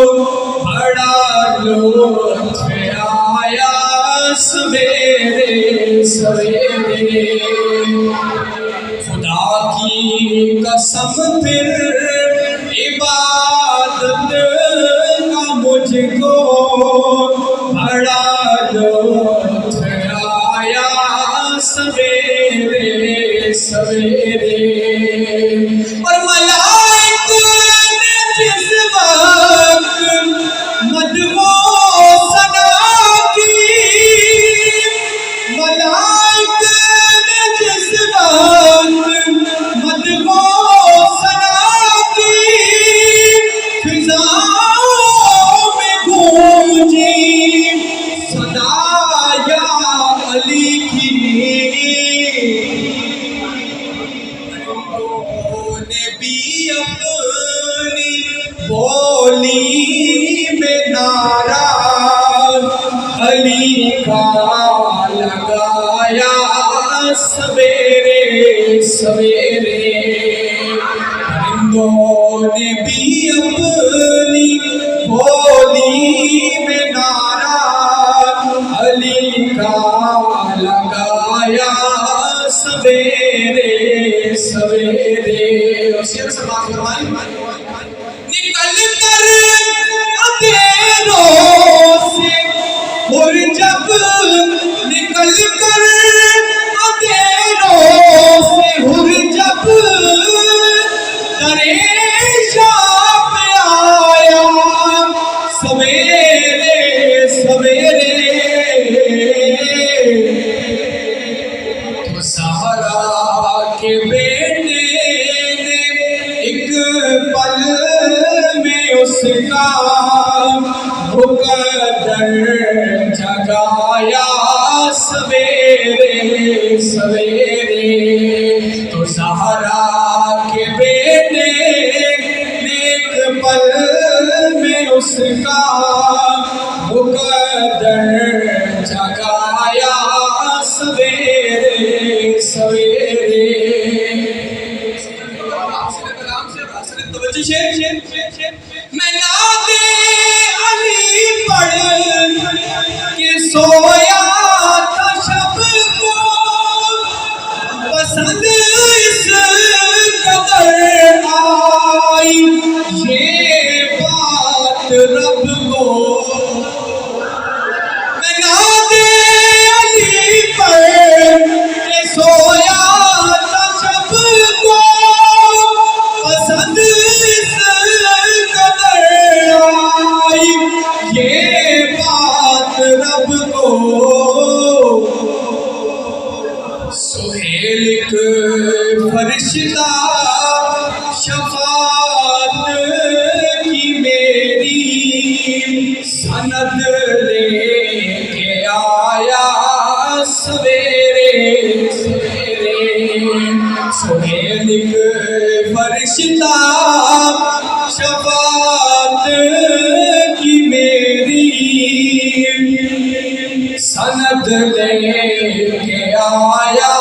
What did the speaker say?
بڑا لطف آیا سویرے سویرے، خدا کی قسم پھر عبادت کا مجھ کو بڑا لطف آیا سویرے سویرے، اور ملائک نے جس وقت مدعو ثنا کی، ملائک نے جس وقت مدعو ثنا کی، فضاؤں میں گونجی صدا یا علی کی، نے بھی اپنی بولی میں نعرہ علی کا لگایا سویرے سویرے، پرندوں نے بھی اپنی بولی میں نعرہ علی کا لگایا سویرے سویرے، نکل کر اندھیروں سے اور جب نکل کر اندھیروں سے اور جب درے شام پہ آیا سویرے سویرے، تو سہرا کے بیٹے نے ایک پل میں اس کا مقدر جگایا سویرے سویرے، تو سہرا کے بیٹے نے ایک پل میں اس کا مقدر جگایا سویرے سویرے، میں یاد علی پڑھ کے سویا تھا شب کو، پسند اس قدر آئی یہ بات رب کو، میں یاد علی پڑھ کے سویا تھا شب کو، پسند اس قدر آئی یہ بات رب کو، سہیل ایک فرشتہ شفاعت کی میری سند لے کے آیا سویرے سویرے، سہیل ایک فرشتہ شفاعت کی میری سند لے کے آیا